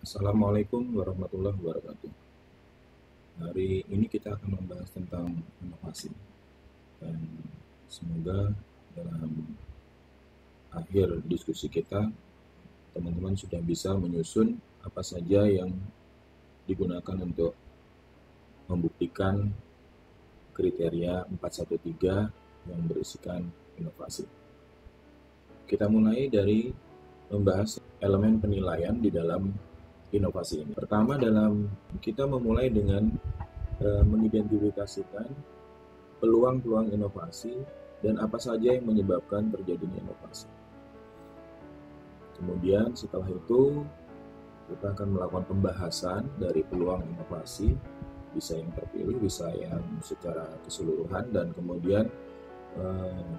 Assalamualaikum warahmatullahi wabarakatuh. Hari ini kita akan membahas tentang inovasi dan semoga dalam akhir diskusi kita teman-teman sudah bisa menyusun apa saja yang digunakan untuk membuktikan kriteria 413 yang berisikan inovasi. Kita mulai dari membahas elemen penilaian di dalam inovasi ini. Pertama, dalam kita memulai dengan mengidentifikasikan peluang-peluang inovasi dan apa saja yang menyebabkan terjadinya inovasi. Kemudian setelah itu kita akan melakukan pembahasan dari peluang inovasi, bisa yang terpilih, bisa yang secara keseluruhan, dan kemudian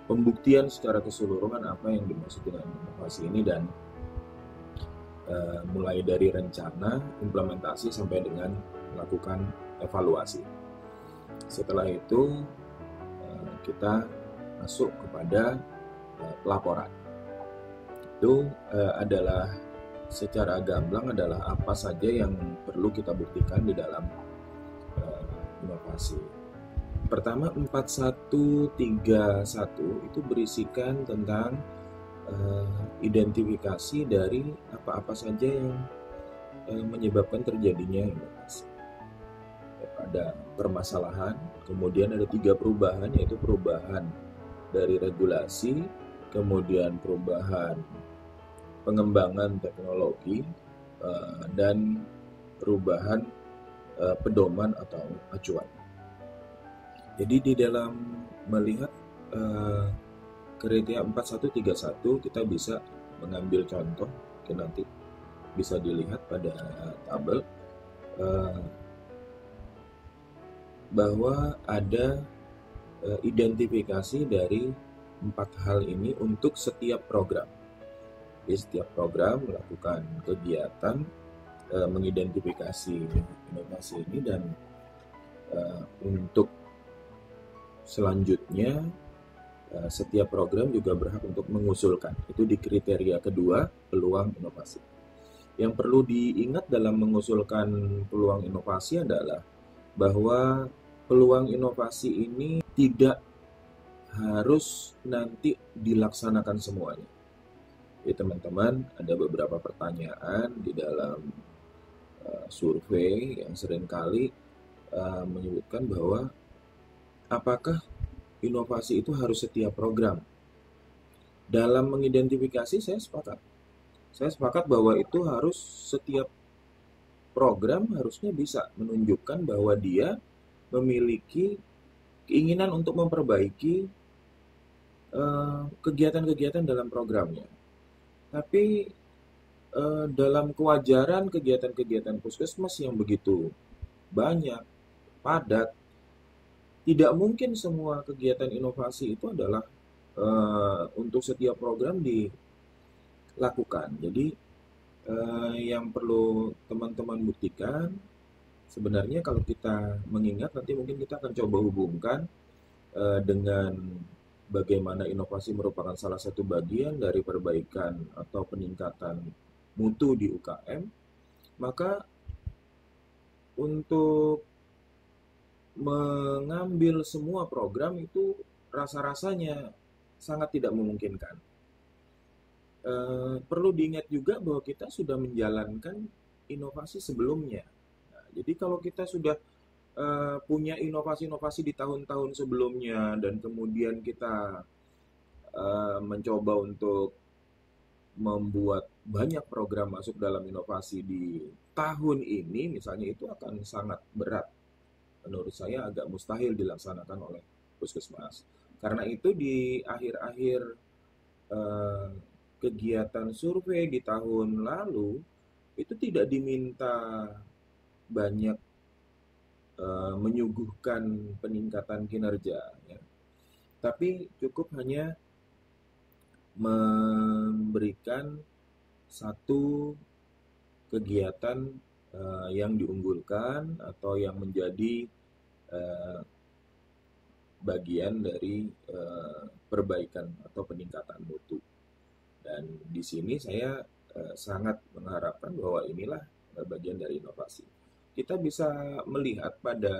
pembuktian secara keseluruhan apa yang dimaksud dengan inovasi ini, dan mulai dari rencana, implementasi, sampai dengan melakukan evaluasi. Setelah itu kita masuk kepada pelaporan. Itu adalah secara gamblang adalah apa saja yang perlu kita buktikan di dalam inovasi. Pertama, 4131 itu berisikan tentang identifikasi dari apa-apa saja yang menyebabkan terjadinya inovasi. Ada permasalahan, kemudian ada 3 perubahan, yaitu perubahan dari regulasi, kemudian perubahan pengembangan teknologi, dan perubahan pedoman atau acuan. Jadi di dalam melihat kriteria 4131 kita bisa mengambil contoh, nanti bisa dilihat pada tabel bahwa ada identifikasi dari 4 hal ini untuk setiap program. Di setiap program melakukan kegiatan mengidentifikasi inovasi ini, dan untuk selanjutnya setiap program juga berhak untuk mengusulkan. Itu di kriteria kedua, peluang inovasi. Yang perlu diingat dalam mengusulkan peluang inovasi adalah bahwa peluang inovasi ini tidak harus nanti dilaksanakan semuanya. Jadi teman-teman, ada beberapa pertanyaan di dalam survei yang seringkali menyebutkan bahwa apakah inovasi itu harus setiap program. Dalam mengidentifikasi saya sepakat bahwa itu harus setiap program harusnya bisa menunjukkan bahwa dia memiliki keinginan untuk memperbaiki kegiatan-kegiatan dalam programnya. Tapi dalam kewajaran kegiatan-kegiatan puskesmas yang begitu banyak, padat, tidak mungkin semua kegiatan inovasi itu adalah untuk setiap program dilakukan. Jadi yang perlu teman-teman buktikan, sebenarnya kalau kita mengingat, nanti mungkin kita akan coba hubungkan dengan bagaimana inovasi merupakan salah satu bagian dari perbaikan atau peningkatan mutu di UKM, maka untuk mengambil semua program itu rasa-rasanya sangat tidak memungkinkan. Perlu diingat juga bahwa kita sudah menjalankan inovasi sebelumnya. Nah, jadi kalau kita sudah punya inovasi-inovasi di tahun-tahun sebelumnya, dan kemudian kita mencoba untuk membuat banyak program masuk dalam inovasi di tahun ini misalnya, itu akan sangat berat. Menurut saya agak mustahil dilaksanakan oleh puskesmas. Karena itu di akhir-akhir kegiatan survei di tahun lalu itu tidak diminta banyak menyuguhkan peningkatan kinerja, ya. Tapi cukup hanya memberikan satu kegiatan yang diunggulkan atau yang menjadi bagian dari perbaikan atau peningkatan mutu. Dan di sini saya sangat mengharapkan bahwa inilah bagian dari inovasi. Kita bisa melihat pada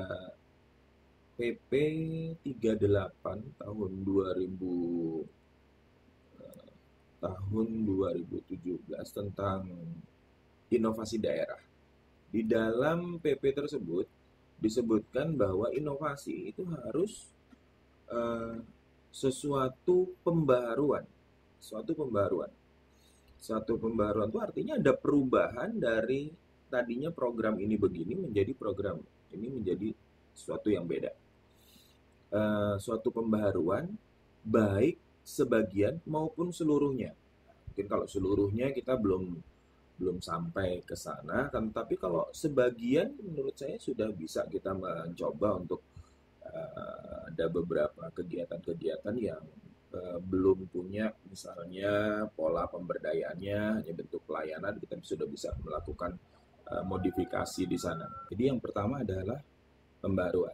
PP 38 tahun 2017 tentang inovasi daerah. Di dalam PP tersebut disebutkan bahwa inovasi itu harus eh, sesuatu pembaruan, suatu pembaruan. Suatu pembaruan itu artinya ada perubahan dari tadinya program ini begini menjadi program ini menjadi sesuatu yang beda. Suatu pembaharuan baik sebagian maupun seluruhnya. Mungkin kalau seluruhnya kita belum belum sampai ke sana kan, tapi kalau sebagian menurut saya sudah bisa kita mencoba untuk ada beberapa kegiatan-kegiatan yang belum punya misalnya pola pemberdayaannya, hanya bentuk pelayanan, kita sudah bisa melakukan modifikasi di sana. Jadi yang pertama adalah pembaruan.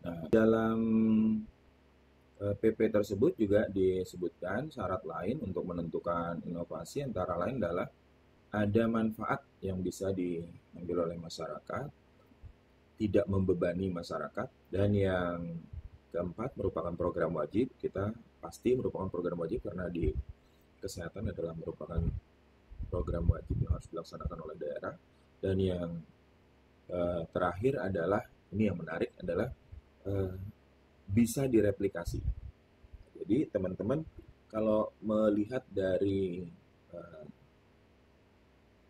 Nah, dalam PP tersebut juga disebutkan syarat lain untuk menentukan inovasi, antara lain adalah ada manfaat yang bisa diambil oleh masyarakat, tidak membebani masyarakat, dan yang keempat merupakan program wajib. Kita pasti merupakan program wajib karena di kesehatan adalah merupakan program wajib yang harus dilaksanakan oleh daerah. Dan yang terakhir adalah, ini yang menarik adalah bisa direplikasi. Jadi teman-teman kalau melihat dari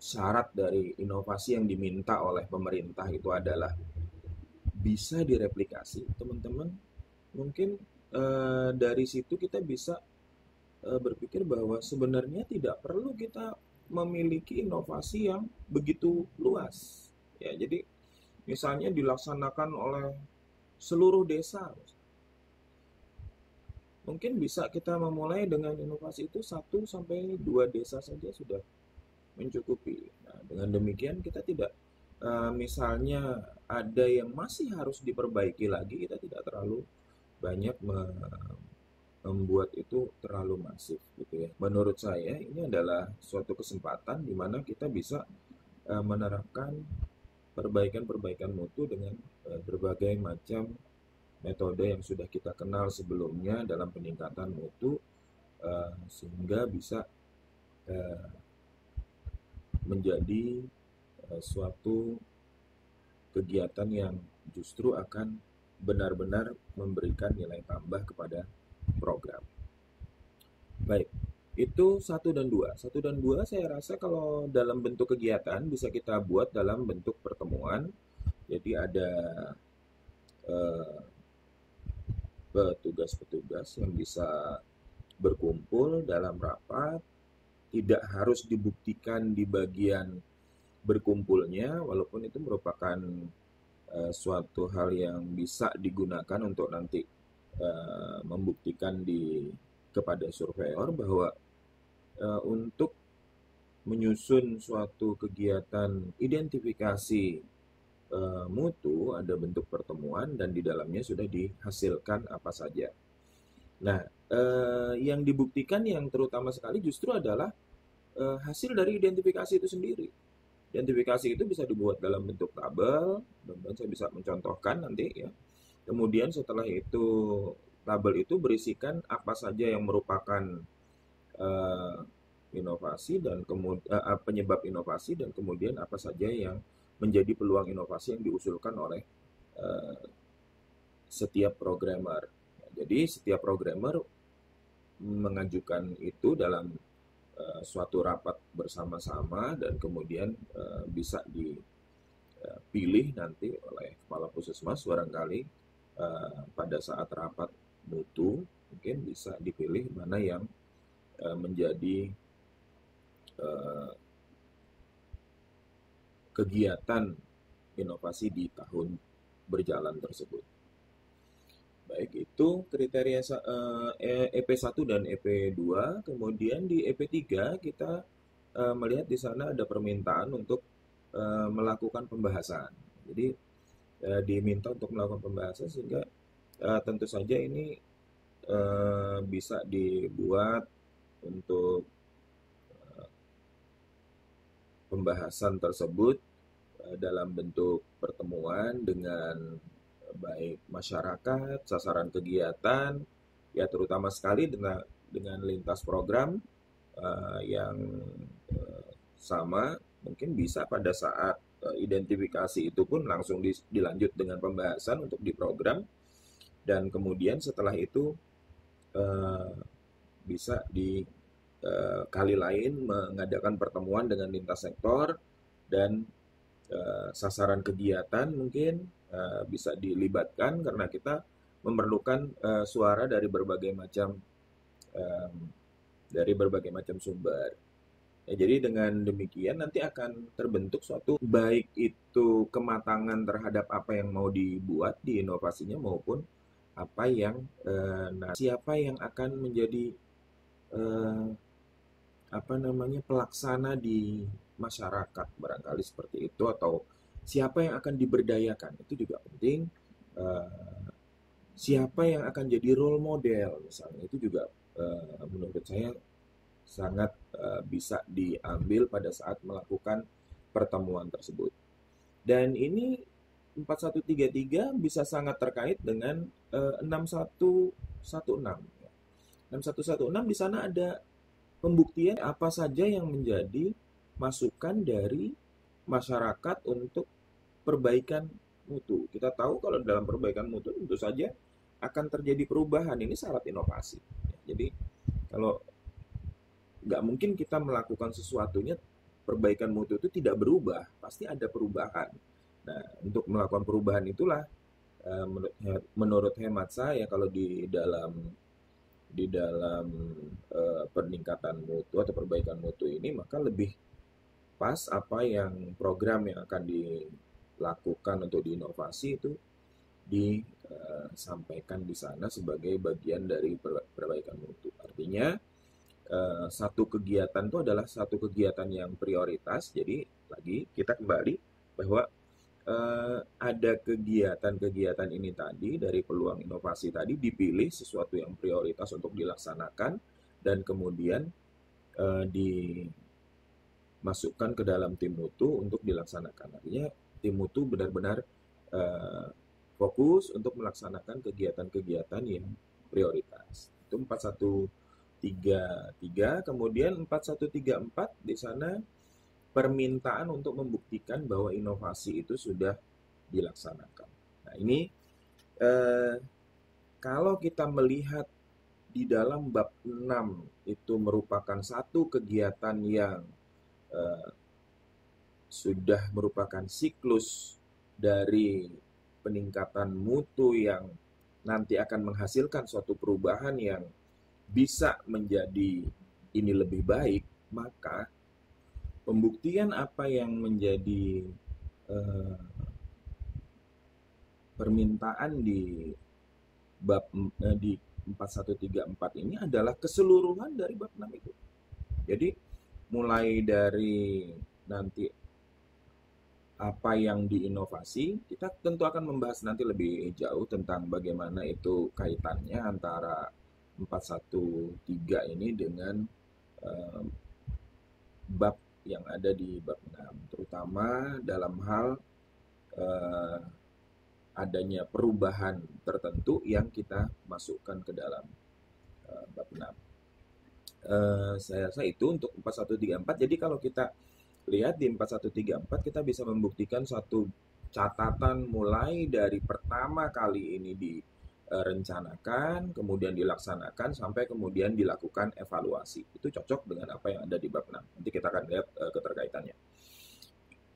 syarat dari inovasi yang diminta oleh pemerintah itu adalah bisa direplikasi, teman-teman mungkin dari situ kita bisa berpikir bahwa sebenarnya tidak perlu kita memiliki inovasi yang begitu luas. Ya, jadi misalnya dilaksanakan oleh seluruh desa, mungkin bisa kita memulai dengan inovasi itu 1 sampai 2 desa saja sudah mencukupi. Nah, dengan demikian kita tidak misalnya ada yang masih harus diperbaiki lagi, kita tidak terlalu banyak membuat itu terlalu masif gitu ya. Menurut saya ini adalah suatu kesempatan di mana kita bisa menerapkan perbaikan-perbaikan mutu dengan berbagai macam metode yang sudah kita kenal sebelumnya dalam peningkatan mutu, sehingga bisa menjadi suatu kegiatan yang justru akan benar-benar memberikan nilai tambah kepada program. Baik, itu 1 dan 2. 1 dan 2 saya rasa kalau dalam bentuk kegiatan bisa kita buat dalam bentuk pertemuan. Jadi ada petugas-petugas yang bisa berkumpul dalam rapat, tidak harus dibuktikan di bagian berkumpulnya, walaupun itu merupakan suatu hal yang bisa digunakan untuk nanti membuktikan kepada surveyor bahwa untuk menyusun suatu kegiatan identifikasi mutu ada bentuk pertemuan dan di dalamnya sudah dihasilkan apa saja. Nah, yang dibuktikan yang terutama sekali justru adalah hasil dari identifikasi itu sendiri. Identifikasi itu bisa dibuat dalam bentuk tabel, dan saya bisa mencontohkan nanti ya. Kemudian setelah itu tabel itu berisikan apa saja yang merupakan inovasi dan penyebab inovasi, dan kemudian apa saja yang menjadi peluang inovasi yang diusulkan oleh setiap programmer. Jadi setiap programmer mengajukan itu dalam suatu rapat bersama-sama dan kemudian bisa dipilih nanti oleh kepala puskesmas barangkali pada saat rapat mutu mungkin bisa dipilih mana yang menjadi kegiatan inovasi di tahun berjalan tersebut. Baik, itu kriteria EP1 dan EP2. Kemudian di EP3 kita melihat di sana ada permintaan untuk melakukan pembahasan. Jadi diminta untuk melakukan pembahasan sehingga tentu saja ini bisa dibuat untuk pembahasan tersebut dalam bentuk pertemuan dengan baik masyarakat, sasaran kegiatan, ya terutama sekali dengan lintas program yang sama, mungkin bisa pada saat identifikasi itu pun langsung dilanjut dengan pembahasan untuk di program, dan kemudian setelah itu bisa di kali lain mengadakan pertemuan dengan lintas sektor dan sasaran kegiatan mungkin bisa dilibatkan karena kita memerlukan suara dari berbagai macam sumber. Ya, jadi dengan demikian nanti akan terbentuk suatu baik itu kematangan terhadap apa yang mau dibuat di inovasinya maupun apa yang siapa yang akan menjadi pelaksana di masyarakat barangkali seperti itu, atau siapa yang akan diberdayakan itu juga penting. Siapa yang akan jadi role model misalnya itu juga menurut saya sangat bisa diambil pada saat melakukan pertemuan tersebut. Dan ini 4133 bisa sangat terkait dengan 6116. 6116 di sana ada pembuktian apa saja yang menjadi masukan dari masyarakat untuk perbaikan mutu. Kita tahu kalau dalam perbaikan mutu tentu saja akan terjadi perubahan. Ini syarat inovasi. Jadi kalau nggak mungkin kita melakukan sesuatunya perbaikan mutu itu tidak berubah, pasti ada perubahan. Nah, untuk melakukan perubahan itulah menurut hemat saya kalau di dalam peningkatan mutu atau perbaikan mutu ini, maka lebih pas apa yang program yang akan dilakukan untuk diinovasi itu disampaikan di sana sebagai bagian dari perbaikan mutu. Artinya satu kegiatan itu adalah satu kegiatan yang prioritas. Jadi lagi kita kembali bahwa ada kegiatan-kegiatan ini tadi dari peluang inovasi tadi dipilih sesuatu yang prioritas untuk dilaksanakan dan kemudian dimasukkan ke dalam tim mutu untuk dilaksanakan. Artinya tim mutu benar-benar fokus untuk melaksanakan kegiatan-kegiatan yang prioritas. Itu 4133. Kemudian 4134 di sana permintaan untuk membuktikan bahwa inovasi itu sudah dilaksanakan. Nah, ini kalau kita melihat di dalam bab 6 itu merupakan satu kegiatan yang sudah merupakan siklus dari peningkatan mutu yang nanti akan menghasilkan suatu perubahan yang bisa menjadi ini lebih baik, maka pembuktian apa yang menjadi permintaan di bab di 4134 ini adalah keseluruhan dari bab 6 itu. Jadi mulai dari nanti apa yang diinovasi, kita tentu akan membahas nanti lebih jauh tentang bagaimana itu kaitannya antara 413 ini dengan bab yang ada di bab 6, terutama dalam hal adanya perubahan tertentu yang kita masukkan ke dalam bab 6. Saya rasa itu untuk 4134. Jadi kalau kita lihat di 4134 kita bisa membuktikan satu catatan mulai dari pertama kali ini direncanakan, kemudian dilaksanakan, sampai kemudian dilakukan evaluasi. Itu cocok dengan apa yang ada di bab 6. Nanti kita akan lihat keterkaitannya.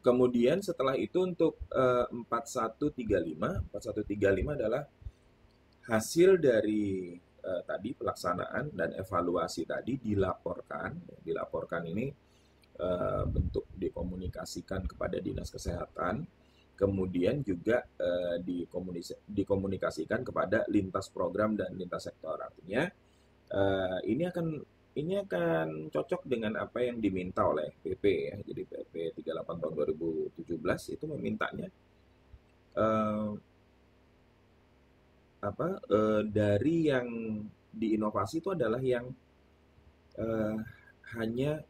Kemudian setelah itu untuk 4135 adalah hasil dari tadi pelaksanaan dan evaluasi tadi dilaporkan. Dilaporkan ini bentuk dikomunikasikan kepada Dinas Kesehatan, kemudian juga dikomunikasikan kepada lintas program dan lintas sektor. Artinya ini akan cocok dengan apa yang diminta oleh PP ya. Jadi PP 38 tahun 2017 itu memintanya dari yang diinovasi itu adalah yang hanya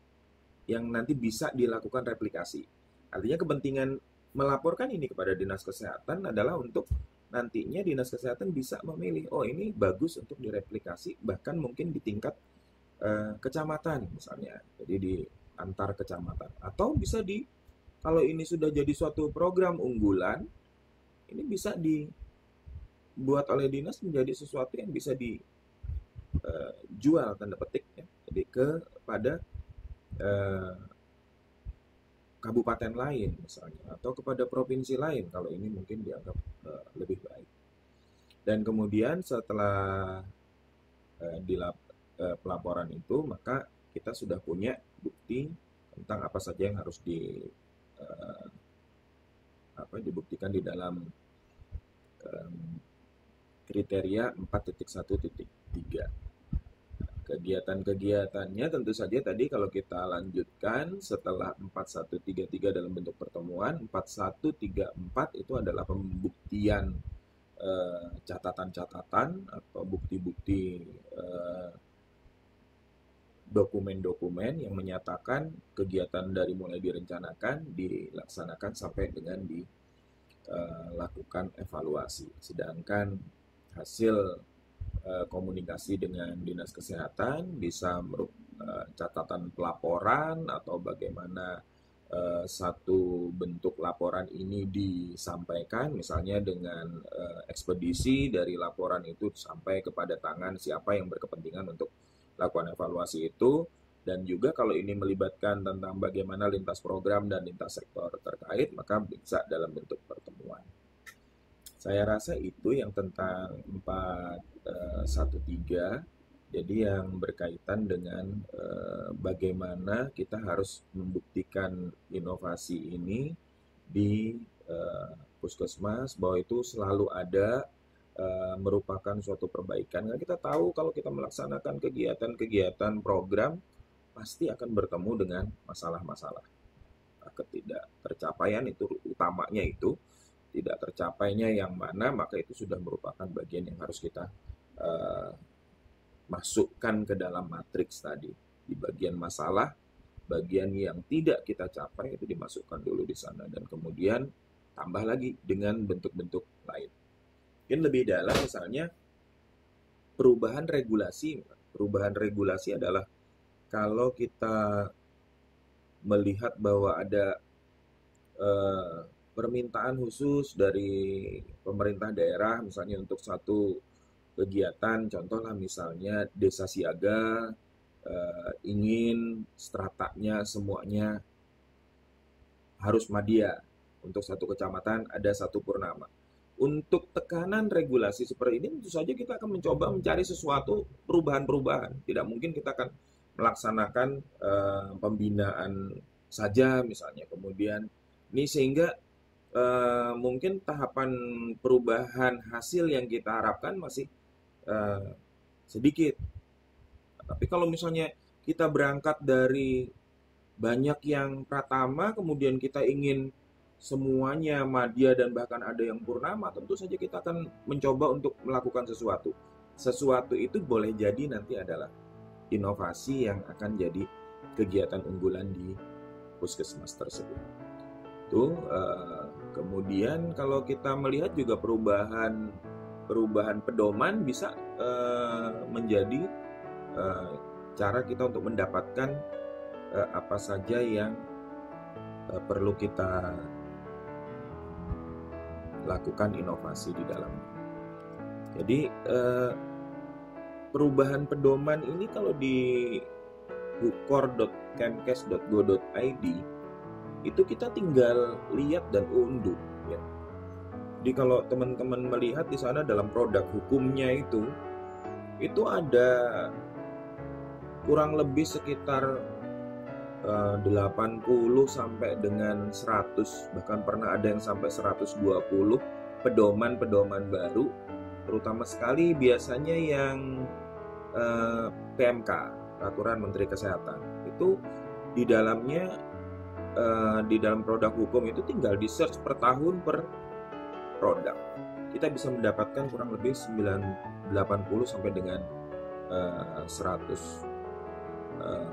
yang nanti bisa dilakukan replikasi. Artinya kepentingan melaporkan ini kepada Dinas Kesehatan adalah untuk nantinya Dinas Kesehatan bisa memilih, oh ini bagus untuk direplikasi, bahkan mungkin di tingkat kecamatan misalnya, jadi di antar kecamatan. Atau bisa kalau ini sudah jadi suatu program unggulan, ini bisa dibuat oleh dinas menjadi sesuatu yang bisa dijual, tanda petik ya, jadi kepada kabupaten lain misalnya, atau kepada provinsi lain kalau ini mungkin dianggap lebih baik. Dan kemudian setelah pelaporan itu, maka kita sudah punya bukti tentang apa saja yang harus dibuktikan di dalam kriteria 4.1.3. Kegiatan-kegiatannya tentu saja tadi kalau kita lanjutkan setelah 4133 dalam bentuk pertemuan, 4134 itu adalah pembuktian catatan-catatan atau bukti-bukti dokumen-dokumen yang menyatakan kegiatan dari mulai direncanakan, dilaksanakan sampai dengan dilakukan evaluasi. Sedangkan hasil komunikasi dengan Dinas Kesehatan bisa catatan pelaporan atau bagaimana satu bentuk laporan ini disampaikan, misalnya dengan ekspedisi dari laporan itu sampai kepada tangan siapa yang berkepentingan untuk lakukan evaluasi itu, dan juga kalau ini melibatkan tentang bagaimana lintas program dan lintas sektor terkait, maka bisa dalam bentuk pertemuan. Saya rasa itu yang tentang 4.1.3, jadi yang berkaitan dengan bagaimana kita harus membuktikan inovasi ini di puskesmas, bahwa itu selalu ada, merupakan suatu perbaikan. Karena kita tahu kalau kita melaksanakan kegiatan-kegiatan program, pasti akan bertemu dengan masalah-masalah. Ketidaktercapaian itu utamanya itu, tidak tercapainya yang mana, maka itu sudah merupakan bagian yang harus kita masukkan ke dalam matriks tadi. Di bagian masalah, bagian yang tidak kita capai itu dimasukkan dulu di sana, dan kemudian tambah lagi dengan bentuk-bentuk lain. Mungkin lebih dalam misalnya perubahan regulasi. Perubahan regulasi adalah kalau kita melihat bahwa ada permintaan khusus dari pemerintah daerah misalnya untuk satu kegiatan, contohlah misalnya desa siaga, ingin stratanya semuanya harus madya, untuk satu kecamatan ada satu purnama. Untuk tekanan regulasi seperti ini tentu saja kita akan mencoba mencari sesuatu perubahan-perubahan. Tidak mungkin kita akan melaksanakan pembinaan saja misalnya, kemudian ini sehingga mungkin tahapan perubahan hasil yang kita harapkan masih sedikit. Tapi kalau misalnya kita berangkat dari banyak yang pratama, kemudian kita ingin semuanya madya dan bahkan ada yang purnama, tentu saja kita akan mencoba untuk melakukan sesuatu. Sesuatu itu boleh jadi nanti adalah inovasi yang akan jadi kegiatan unggulan di puskesmas tersebut. Itu kemudian kalau kita melihat juga perubahan pedoman bisa menjadi cara kita untuk mendapatkan apa saja yang perlu kita lakukan inovasi di dalamnya. Jadi perubahan pedoman ini kalau di hukor.kemkes.go.id itu kita tinggal lihat dan unduh ya. Jadi kalau teman-teman melihat di sana dalam produk hukumnya itu ada kurang lebih sekitar 80 sampai dengan 100, bahkan pernah ada yang sampai 120 pedoman-pedoman baru, terutama sekali biasanya yang PMK, Peraturan Menteri Kesehatan. Itu di dalamnya, di dalam produk hukum itu tinggal di search per tahun per produk. Kita bisa mendapatkan kurang lebih 80 sampai dengan 100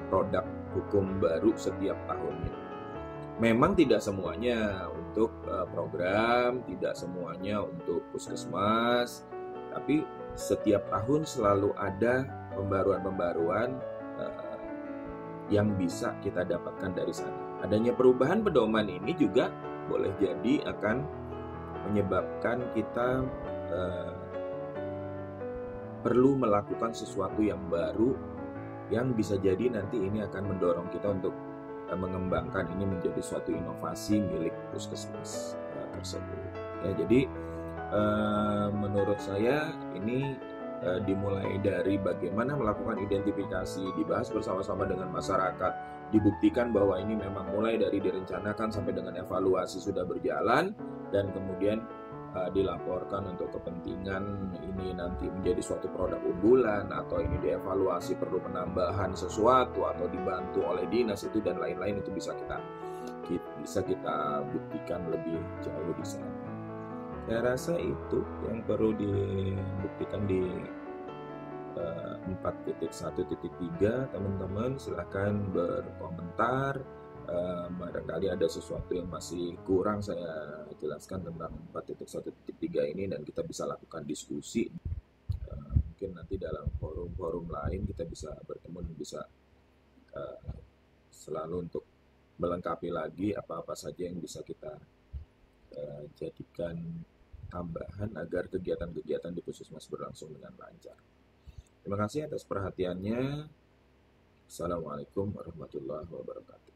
produk hukum baru setiap tahunnya. Memang tidak semuanya untuk program, tidak semuanya untuk puskesmas, tapi setiap tahun selalu ada pembaruan-pembaruan yang bisa kita dapatkan dari sana. Adanya perubahan pedoman ini juga boleh jadi akan menyebabkan kita perlu melakukan sesuatu yang baru, yang bisa jadi nanti ini akan mendorong kita untuk mengembangkan ini menjadi suatu inovasi milik puskesmas tersebut. Ya, jadi menurut saya ini dimulai dari bagaimana melakukan identifikasi, dibahas bersama-sama dengan masyarakat, dibuktikan bahwa ini memang mulai dari direncanakan sampai dengan evaluasi sudah berjalan, dan kemudian dilaporkan untuk kepentingan ini nanti menjadi suatu produk unggulan, atau ini dievaluasi perlu penambahan sesuatu atau dibantu oleh dinas itu dan lain-lain, itu bisa kita buktikan lebih jauh di sana. Saya rasa itu yang perlu dibuktikan di 4.1.3. Teman-teman silahkan berkomentar. Barangkali ada sesuatu yang masih kurang saya jelaskan tentang 4.1.3 ini, dan kita bisa lakukan diskusi. Mungkin nanti dalam forum-forum lain kita bisa bertemu dan bisa selalu untuk melengkapi lagi apa-apa saja yang bisa kita jadikan tambahan agar kegiatan-kegiatan di puskesmas berlangsung dengan lancar. Terima kasih atas perhatiannya. Assalamualaikum warahmatullahi wabarakatuh.